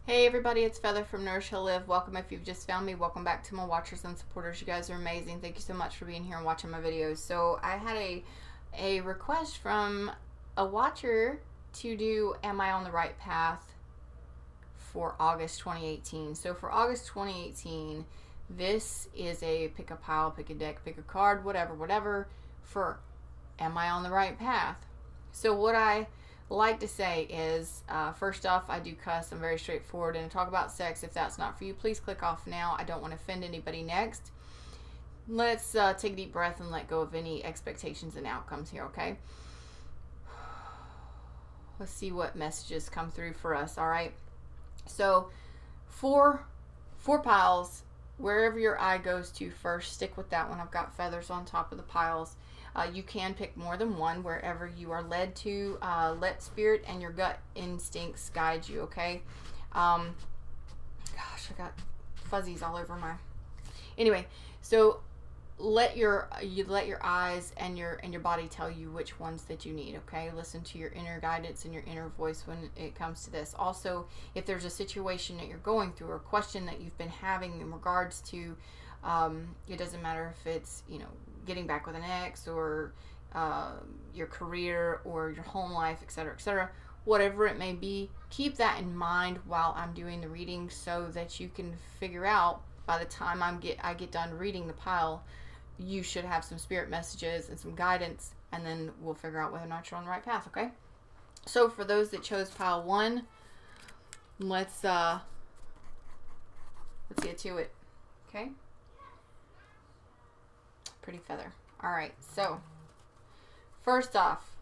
Hey everybody, it's Feather from Nourish Live. Welcome if you've just found me. Welcome back to my watchers and supporters. You guys are amazing. Thank you so much for being here and watching my videos. So I had a request from a watcher to do Am I on the Right Path for August 2018. So for August 2018, this is a pick a pile, pick a deck, pick a card, whatever for Am I on the Right Path? So what I like to say is, first off, I do cuss. I'm very straightforward and talk about sex. If that's not for you, please click off now. I don't want to offend anybody. Next, let's take a deep breath and let go of any expectations and outcomes here, okay? Let's see what messages come through for us, all right? So, four piles, wherever your eye goes to first, stick with that one. I've got feathers on top of the piles. You can pick more than one wherever you are led to. Let spirit and your gut instincts guide you, okay? Gosh, I got fuzzies all over my... Anyway, so let your eyes and your body tell you which ones that you need, okay? Listen to your inner guidance and your inner voice when it comes to this. Also, if there's a situation that you're going through or a question that you've been having in regards to, it doesn't matter if it's, getting back with an ex or your career or your home life, etc., whatever it may be, keep that in mind while I'm doing the reading so that you can figure out by the time I get done reading the pile, you should have some spirit messages and some guidance, and then we'll figure out whether or not you're on the right path, okay? So for those that chose pile 1, let's get to it, okay? Pretty feather. All right, so first off,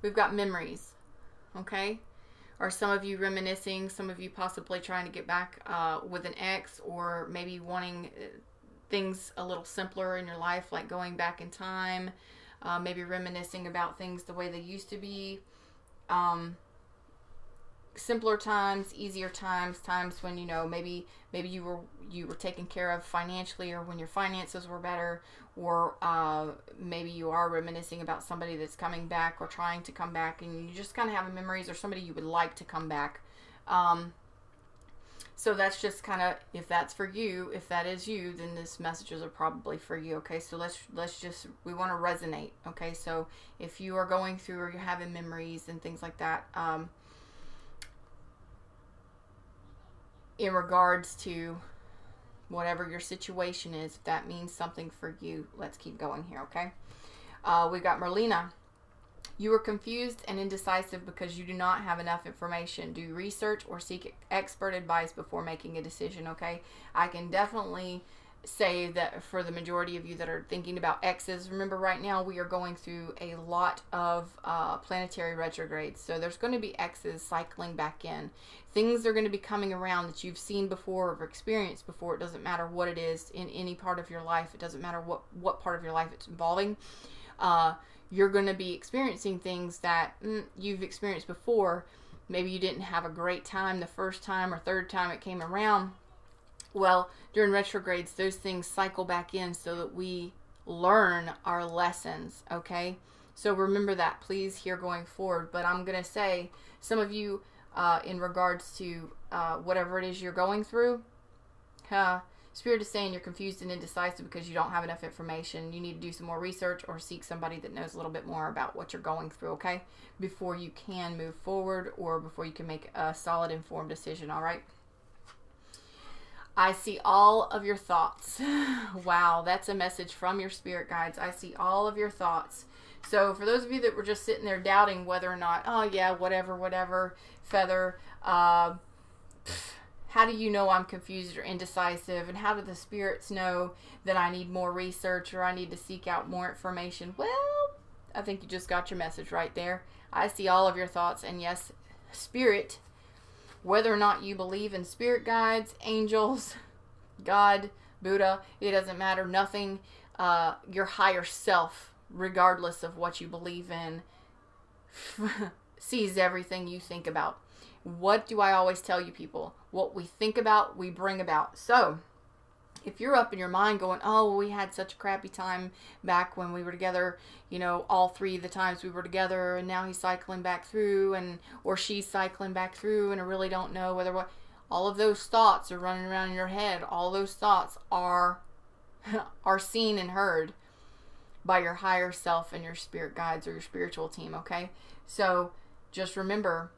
we've got memories, okay? Or some of you reminiscing, some of you possibly trying to get back with an ex, or maybe wanting things a little simpler in your life, like going back in time, maybe reminiscing about things the way they used to be. Simpler times, easier times, times when maybe you were taken care of financially, or when your finances were better, or maybe you are reminiscing about somebody that's coming back or trying to come back, and you just kind of have memories, or somebody you would like to come back. So that's just kind of, if that's for you, if that is you, then this messages are probably for you, okay? So let's just, we want to resonate, okay? So if you are going through, or you're having memories and things like that, in regards to whatever your situation is, if that means something for you, let's keep going here, okay? We got Merlina. You are confused and indecisive because you do not have enough information. Do research or seek expert advice before making a decision, okay? I can definitely say that for the majority of you that are thinking about exes, remember right now we are going through a lot of planetary retrogrades, so there's going to be exes cycling back in. Things are going to be coming around that you've seen before or experienced before. It doesn't matter what it is in any part of your life. It doesn't matter what part of your life it's involving. You're going to be experiencing things that you've experienced before. Maybe you didn't have a great time the first time or third time it came around. Well, during retrogrades, those things cycle back in so that we learn our lessons, okay? So remember that, please, here going forward. But I'm going to say, some of you, in regards to whatever it is you're going through, Spirit is saying you're confused and indecisive because you don't have enough information. You need to do some more research or seek somebody that knows a little bit more about what you're going through, okay? Before you can move forward, or before you can make a solid, informed decision, all right? I see all of your thoughts. Wow, that's a message from your spirit guides. I see all of your thoughts. So for those of you that were just sitting there doubting whether or not, oh yeah, whatever, feather, how do you know I'm confused or indecisive? And how do the spirits know that I need more research, or I need to seek out more information? Well, I think you just got your message right there. I see all of your thoughts, and yes, spirit, whether or not you believe in spirit guides, angels, God, Buddha, it doesn't matter. Nothing, your higher self, regardless of what you believe in, sees everything you think about. What do I always tell you people? What we think about, we bring about. So, if you're up in your mind going, oh, we had such a crappy time back when we were together, you know, all 3 of the times we were together, and now he's cycling back through, and or she's cycling back through, and I really don't know whether what. All of those thoughts are running around in your head. All those thoughts are seen and heard by your higher self and your spirit guides or your spiritual team, okay? So just remember,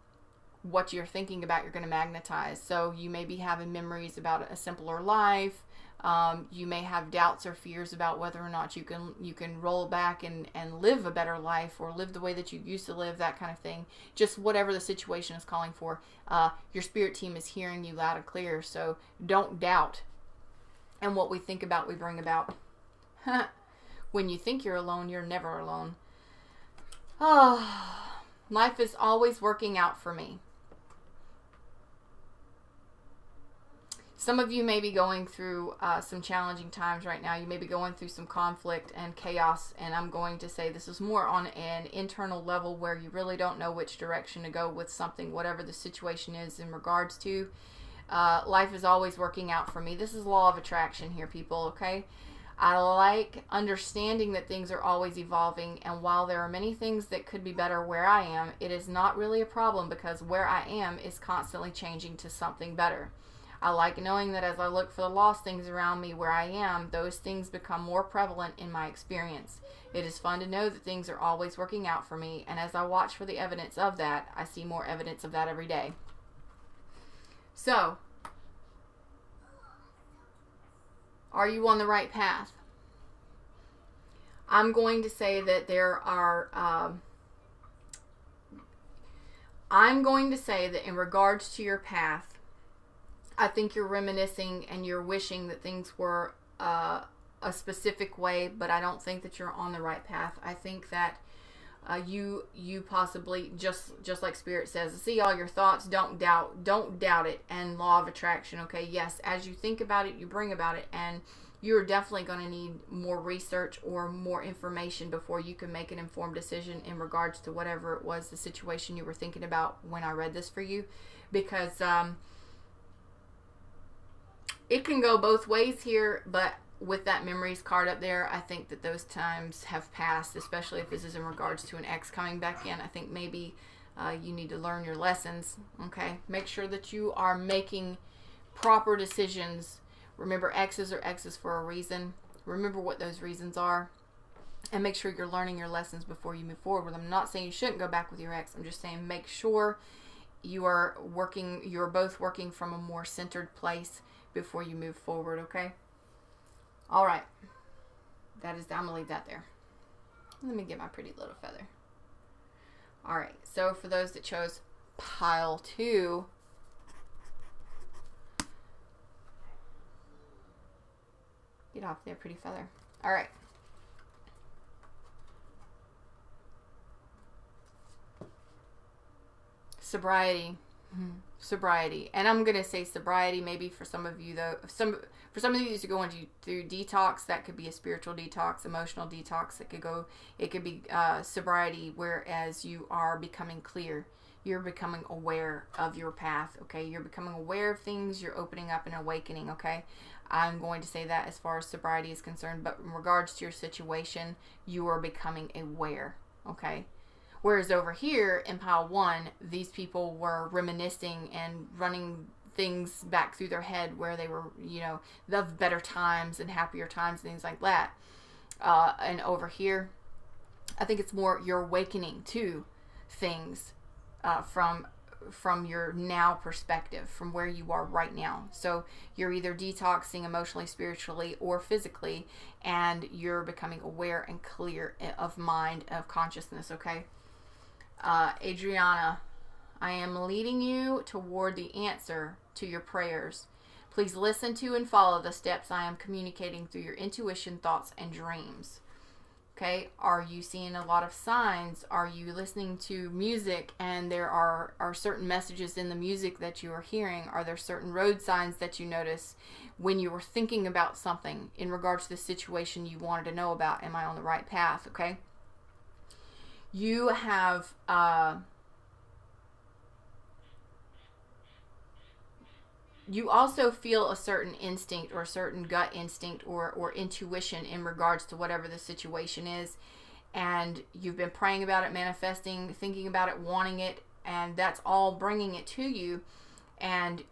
what you're thinking about, you're going to magnetize. So you may be having memories about a simpler life. You may have doubts or fears about whether or not you can roll back and live a better life or live the way that you used to live, that kind of thing. Just whatever the situation is calling for. Your spirit team is hearing you loud and clear, so don't doubt. And what we think about, we bring about. When you think you're alone, you're never alone. Oh, life is always working out for me. Some of you may be going through some challenging times right now. You may be going through some conflict and chaos, and I'm going to say this is more on an internal level where you really don't know which direction to go with something, whatever the situation is in regards to. Life is always working out for me. This is law of attraction here, people, okay? I like understanding that things are always evolving, and while there are many things that could be better where I am, it is not really a problem because where I am is constantly changing to something better. I like knowing that as I look for the lost things around me where I am, those things become more prevalent in my experience. It is fun to know that things are always working out for me, and as I watch for the evidence of that, I see more evidence of that every day. So, are you on the right path? I'm going to say that there are, I'm going to say that in regards to your path, I think you're reminiscing and you're wishing that things were a specific way, but I don't think that you're on the right path. I think that you possibly, just like Spirit says, see all your thoughts, don't doubt it, and law of attraction, okay? Yes, as you think about it, you bring about it, and you're definitely going to need more research or more information before you can make an informed decision in regards to whatever it was, the situation you were thinking about when I read this for you, because it can go both ways here, but with that memories card up there, I think that those times have passed, especially if this is in regards to an ex coming back in. I think maybe you need to learn your lessons, okay? Make sure that you are making proper decisions. Remember, exes are exes for a reason. Remember what those reasons are. And make sure you're learning your lessons before you move forward with them. I'm not saying you shouldn't go back with your ex. I'm just saying make sure you're both working from a more centered place before you move forward, okay? All right. I'm going to leave that there. Let me get my pretty little feather. All right. So for those that chose pile 2, get off there, pretty feather. All right. Sobriety. Sobriety. And I'm going to say sobriety maybe for some of you, though. For some of you who are going through detox, that could be a spiritual detox, emotional detox. It could be sobriety, whereas you are becoming clear. You're becoming aware of your path, okay? You're becoming aware of things. You're opening up and awakening, okay? I'm going to say that as far as sobriety is concerned. But in regards to your situation, you are becoming aware, okay? Whereas over here in pile 1, these people were reminiscing and running things back through their head where they were, the better times and happier times and things like that. And over here, I think it's more you're awakening to things from your now perspective, from where you are right now. So you're either detoxing emotionally, spiritually, or physically, and you're becoming aware and clear of mind, of consciousness, okay? Adriana, I am leading you toward the answer to your prayers. Please listen to and follow the steps I am communicating through your intuition, thoughts, and dreams. Okay, are you seeing a lot of signs? Are you listening to music and there are certain messages in the music that you are hearing? Are there certain road signs that you notice when you were thinking about something in regards to the situation you wanted to know about? Am I on the right path? Okay. You have You also feel a certain instinct or a certain gut instinct or intuition in regards to whatever the situation is. And you've been praying about it, manifesting, thinking about it, wanting it, and that's all bringing it to you. And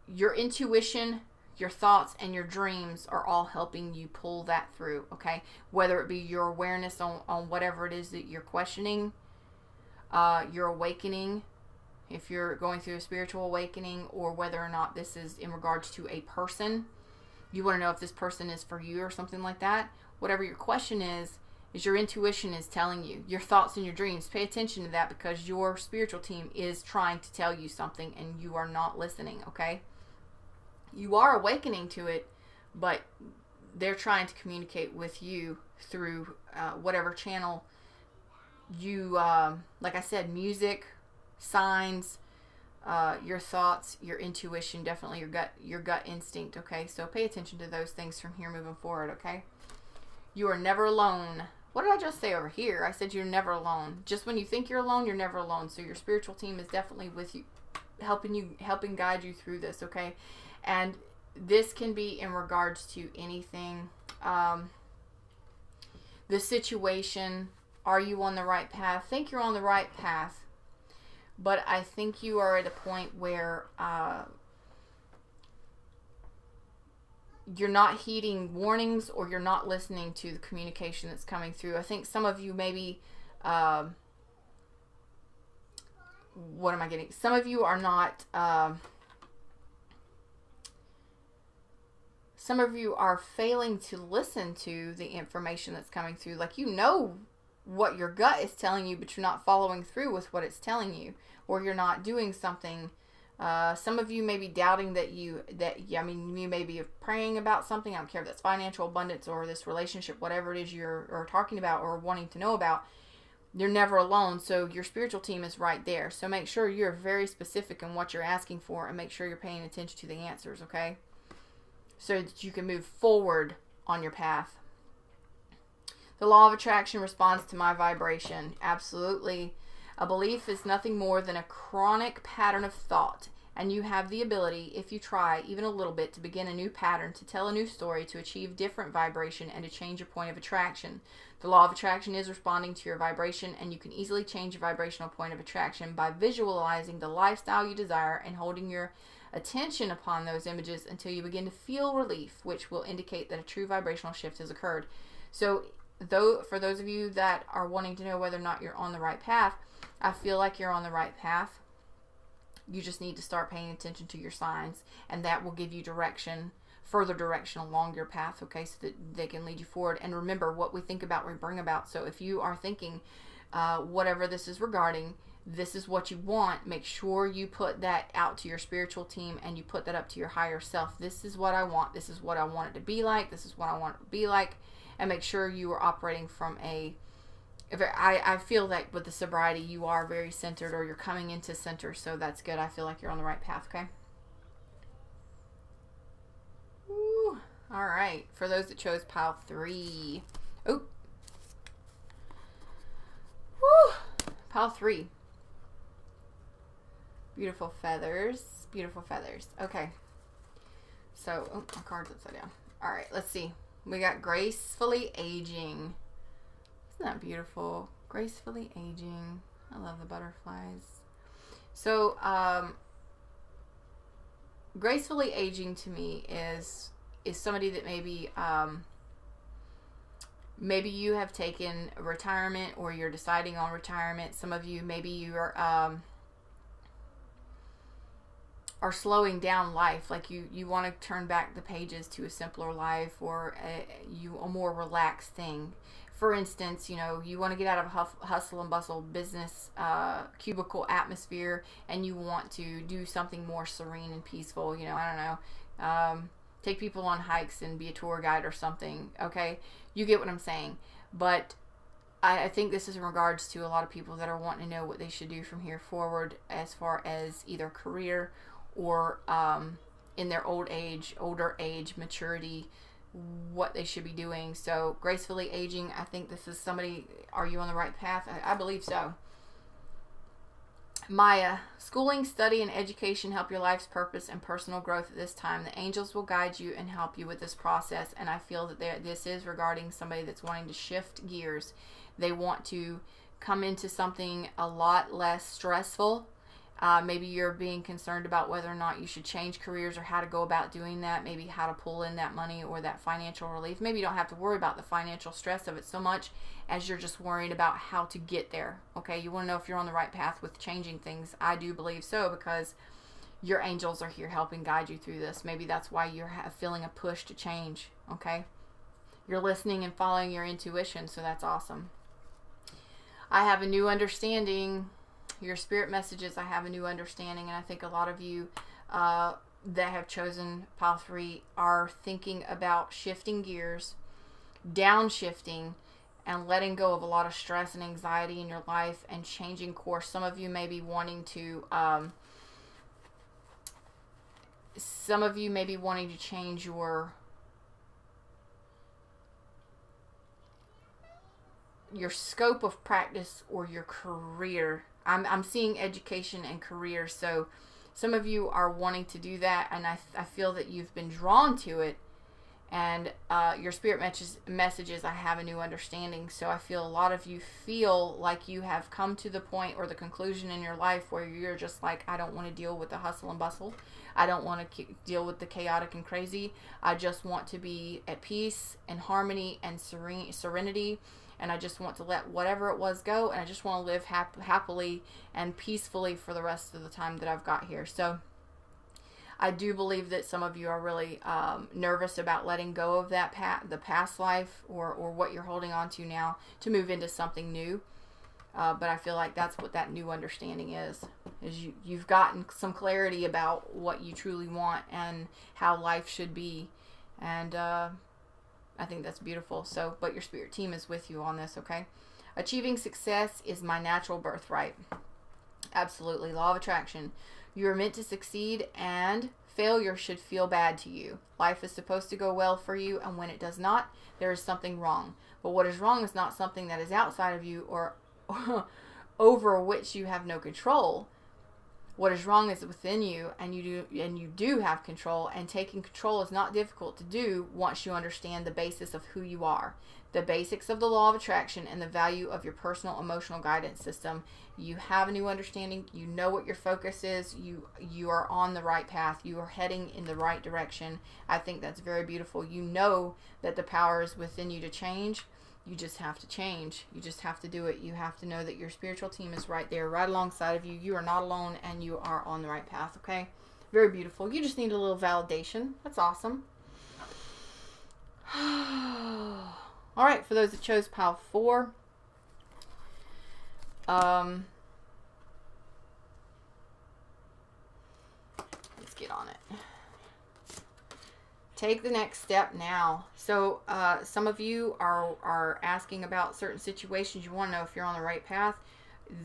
your intuition, your thoughts, and your dreams are all helping you pull that through, okay? Whether it be your awareness on whatever it is that you're questioning, your awakening, if you're going through a spiritual awakening, or whether or not this is in regards to a person. You want to know if this person is for you or something like that. Whatever your question is your intuition is telling you. Your thoughts and your dreams. Pay attention to that, because your spiritual team is trying to tell you something and you are not listening, okay? You are awakening to it, but they're trying to communicate with you through whatever channel you, like I said, music, signs, your thoughts, your intuition, definitely your gut instinct, okay? So pay attention to those things from here moving forward, okay? You are never alone. What did I just say over here? I said you're never alone. Just when you think you're alone, you're never alone. So your spiritual team is definitely with you, helping guide you through this, okay? And this can be in regards to anything. The situation, are you on the right path? I think you're on the right path. But I think you are at a point where you're not heeding warnings, or you're not listening to the communication that's coming through. I think some of you maybe, what am I getting? Some of you are not, some of you are failing to listen to the information that's coming through. Like, you know what your gut is telling you, but you're not following through with what it's telling you, or you're not doing something. Some of you may be doubting you may be praying about something. I don't care if that's financial abundance or this relationship, whatever it is you're talking about or wanting to know about. You're never alone. So your spiritual team is right there. So make sure you're very specific in what you're asking for, and make sure you're paying attention to the answers, okay? So that you can move forward on your path. The law of attraction responds to my vibration. Absolutely. A belief is nothing more than a chronic pattern of thought, and you have the ability, if you try even a little bit, to begin a new pattern, to tell a new story, to achieve different vibration, and to change your point of attraction. The law of attraction is responding to your vibration, and you can easily change your vibrational point of attraction by visualizing the lifestyle you desire and holding your attention upon those images until you begin to feel relief, which will indicate that a true vibrational shift has occurred. So, for those of you that are wanting to know whether or not you're on the right path, I feel like you're on the right path. You just need to start paying attention to your signs, and that will give you direction, further direction along your path, okay, so that they can lead you forward. And remember, what we think about, we bring about. So if you are thinking whatever this is regarding, this is what you want, make sure you put that out to your spiritual team, and you put that up to your higher self. This is what I want. This is what I want it to be like. This is what I want it to be like. And make sure you are operating from I feel like with the sobriety, you are very centered, or you're coming into center, so that's good. I feel like you're on the right path, okay? Woo. All right. For those that chose pile 3. Oh. Woo. Pile 3. Beautiful feathers. Beautiful feathers. Okay. So, my card's upside down. All right. Let's see. We got gracefully aging. Isn't that beautiful? Gracefully aging. I love the butterflies. So, gracefully aging to me is somebody that maybe you have taken retirement, or you're deciding on retirement. Some of you, maybe you are slowing down life, like you want to turn back the pages to a simpler life, or a more relaxed thing. For instance, you want to get out of a hustle and bustle business cubicle atmosphere, and you want to do something more serene and peaceful. I don't know, take people on hikes and be a tour guide or something. Okay, you get what I'm saying. But I think this is in regards to a lot of people that are wanting to know what they should do from here forward, as far as either career or in their older age, maturity, what they should be doing. So gracefully aging, I think this is somebody. Are you on the right path? I believe so. Maya, schooling, study, and education help your life's purpose and personal growth at this time. The angels will guide you and help you with this process. And I feel that this is regarding somebody that's wanting to shift gears. They want to come into something a lot less stressful. Maybe you're being concerned about whether or not you should change careers or how to go about doing that. Maybe how to pull in that money or that financial relief. Maybe you don't have to worry about the financial stress of it so much as you're just worrying about how to get there. Okay, you want to know if you're on the right path with changing things. I do believe so, because your angels are here helping guide you through this. Maybe that's why you're feeling a push to change. Okay, you're listening and following your intuition, so that's awesome. I have a new understanding. Your spirit messages, I have a new understanding, and I think a lot of you that have chosen pile 3 are thinking about shifting gears, downshifting, and letting go of a lot of stress and anxiety in your life and changing course. Some of you may be wanting to change your scope of practice or your career. I'm seeing education and career, so some of you are wanting to do that, and I feel that you've been drawn to it, and your spirit messages, I have a new understanding. So I feel a lot of you feel like you have come to the point or the conclusion in your life where you're just like, I don't want to deal with the hustle and bustle. I don't want to deal with the chaotic and crazy. I just want to be at peace and harmony and serenity. And I just want to let whatever it was go, and I just want to live happily and peacefully for the rest of the time that I've got here. So I do believe that some of you are really nervous about letting go of that the past life or what you're holding on to now to move into something new. But I feel like that's what that new understanding is you've gotten some clarity about what you truly want and how life should be. And I think that's beautiful. So, but your spirit team is with you on this, okay? Achieving success is my natural birthright. Absolutely. Law of attraction. You are meant to succeed, and failure should feel bad to you. Life is supposed to go well for you, and when it does not, there is something wrong. But what is wrong is not something that is outside of you or over which you have no control. What is wrong is within you, and you do have control, and taking control is not difficult to do once you understand the basis of who you are, the basics of the law of attraction, and the value of your personal emotional guidance system. You have a new understanding. You know what your focus is. You are on the right path. You are heading in the right direction. I think that's very beautiful. You know that the power is within you to change. You just have to change. You just have to do it. You have to know that your spiritual team is right there, right alongside of you. You are not alone, and you are on the right path, okay? Very beautiful. You just need a little validation. That's awesome. All right, for those that chose pile 4, let's get on it. Take the next step now. So some of you are asking about certain situations. You want to know if you're on the right path.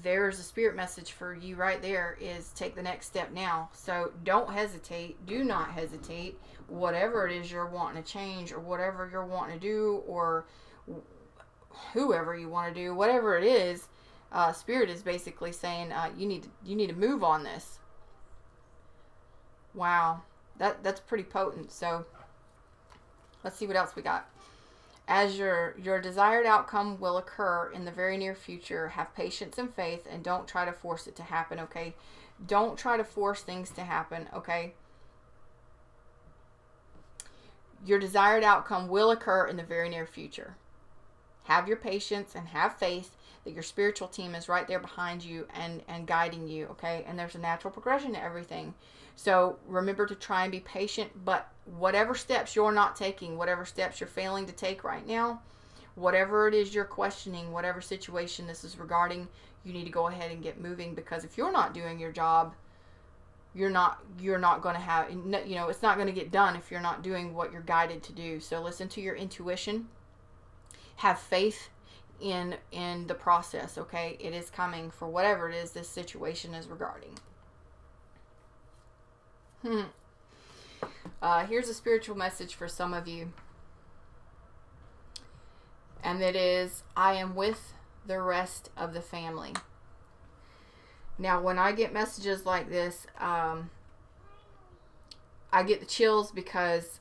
There's a spirit message for you right there, is take the next step now. So don't hesitate. Do not hesitate. Whatever it is you're wanting to change, or whatever you're wanting to do, or whoever you want to do, whatever it is, spirit is basically saying you need to move on this. Wow, that's pretty potent. So let's see what else we got. As your desired outcome will occur in the very near future, have patience and faith, and don't try to force it to happen, okay? Don't try to force things to happen, okay? Your desired outcome will occur in the very near future. Have your patience and have faith that your spiritual team is right there behind you and guiding you, okay? And there's a natural progression to everything. So remember to try and be patient, but whatever steps you're not taking, whatever steps you're failing to take right now, whatever it is you're questioning, whatever situation this is regarding, you need to go ahead and get moving, because if you're not doing your job, you're not going to have, it's not going to get done if you're not doing what you're guided to do. So listen to your intuition. Have faith in the process, okay? It is coming for whatever it is this situation is regarding. Here's a spiritual message for some of you. And it is, I am with the rest of the family. Now, when I get messages like this, I get the chills because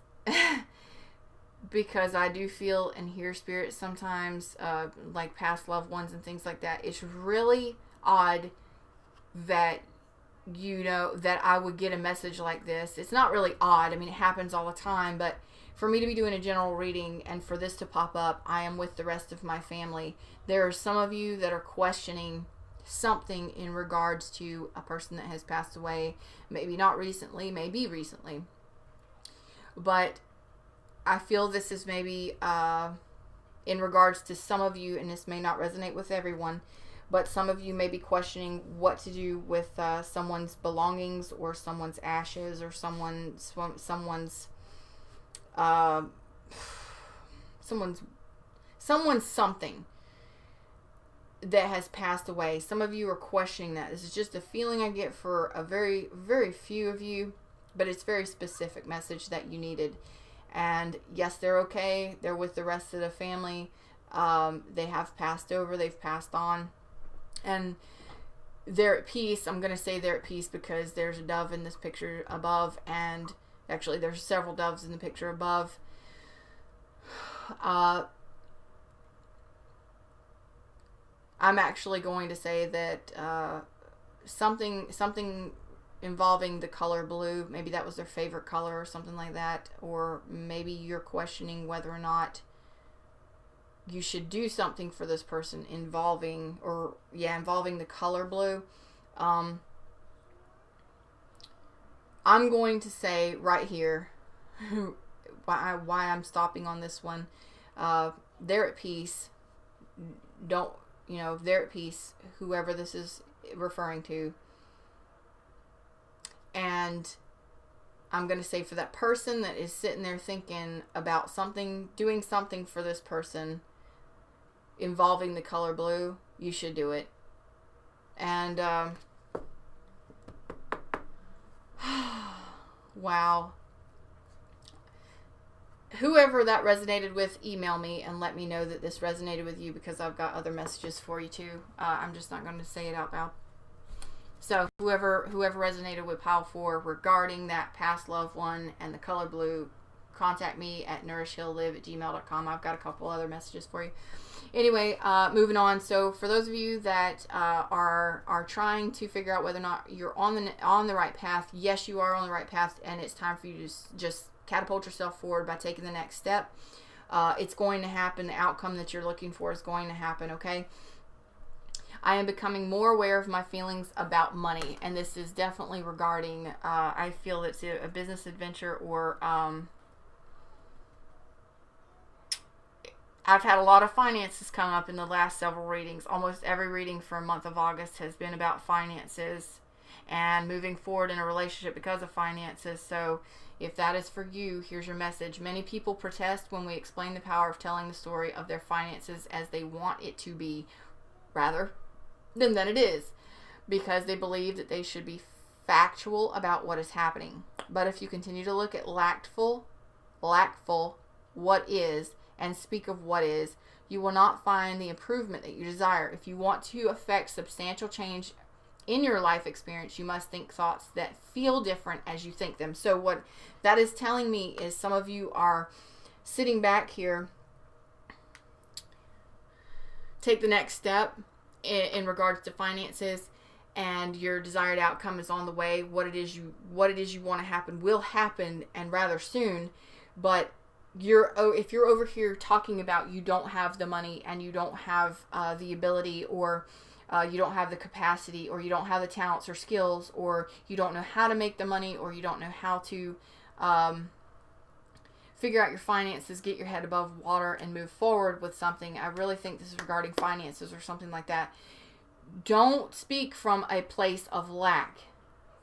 because I do feel and hear spirits sometimes, like past loved ones and things like that. It's really odd that, you know, that I would get a message like this. It's not really odd. I mean, it happens all the time, but for me to be doing a general reading and for this to pop up, I am with the rest of my family. There are some of you that are questioning something in regards to a person that has passed away. Maybe not recently, maybe recently. But I feel this is maybe in regards to some of you, and this may not resonate with everyone, but some of you may be questioning what to do with someone's belongings or someone's ashes or someone's something that has passed away. Some of you are questioning that. This is just a feeling I get for a very, very few of you, but it's a very specific message that you needed. And yes, they're okay. They're with the rest of the family. They have passed over. They've passed on. And they're at peace. I'm going to say they're at peace because there's a dove in this picture above. And actually, there's several doves in the picture above. I'm actually going to say that something involving the color blue, maybe that was their favorite color or something like that, or maybe you're questioning whether or not you should do something for this person involving the color blue. I'm going to say right here why I'm stopping on this one. They're at peace. They're at peace, whoever this is referring to. And I'm going to say for that person that is sitting there thinking about something, doing something for this person involving the color blue, you should do it. And, wow. Whoever that resonated with, email me and let me know that this resonated with you, because I've got other messages for you too. I'm just not going to say it out loud. So whoever resonated with Pile 4 regarding that past loved one and the color blue, contact me at nourishheallive@gmail.com. I've got a couple other messages for you. Anyway, moving on. So for those of you that are trying to figure out whether or not you're on the right path, yes, you are on the right path, and it's time for you to just catapult yourself forward by taking the next step. It's going to happen. The outcome that you're looking for is going to happen, okay? I am becoming more aware of my feelings about money, and this is definitely regarding, I feel it's a business adventure, or I've had a lot of finances come up in the last several readings. Almost every reading for a month of August has been about finances and moving forward in a relationship because of finances. So if that is for you, here's your message. Many people protest when we explain the power of telling the story of their finances as they want it to be, rather than it is, because they believe that they should be factual about what is happening. But if you continue to look at lackful, what is, and speak of what is, you will not find the improvement that you desire. If you want to affect substantial change in your life experience, you must think thoughts that feel different as you think them. So what that is telling me is some of you are sitting back here, take the next step in regards to finances, and your desired outcome is on the way. What it is you want to happen will happen, and rather soon. But if you're over here talking about you don't have the money, and you don't have the ability, or you don't have the capacity, or you don't have the talents or skills, or you don't know how to make the money, or you don't know how to figure out your finances, get your head above water, and move forward with something. I really think this is regarding finances or something like that. Don't speak from a place of lack.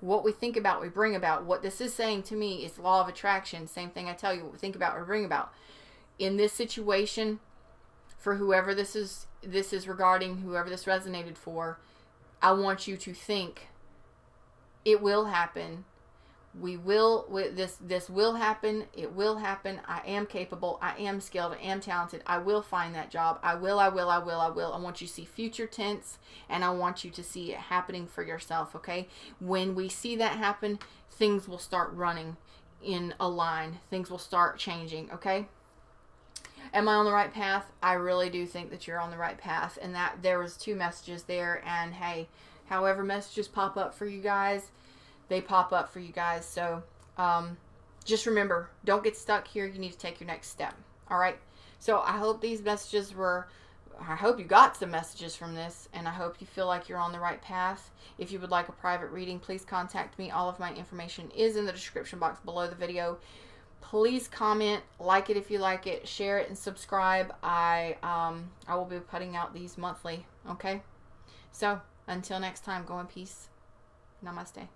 What we think about, we bring about. What this is saying to me is law of attraction. Same thing I tell you, what we think about, we bring about. In this situation, for whoever this is regarding, whoever this resonated for, I want you to think it will happen. This will happen. It will happen. I am capable. I am skilled. I am talented. I will find that job. I will. I want you to see future tense, and I want you to see it happening for yourself, okay? When we see that happen, things will start running in a line. Things will start changing, okay? Am I on the right path? I really do think that you're on the right path, and that there was 2 messages there, and hey, however messages pop up for you guys, they pop up for you guys. So just remember, don't get stuck here. You need to take your next step. All right. So I hope these messages I hope you got some messages from this, and I hope you feel like you're on the right path. If you would like a private reading, please contact me. All of my information is in the description box below the video. Please comment, like it if you like it, share it, and subscribe. I will be putting out these monthly. Okay. So until next time, go in peace. Namaste.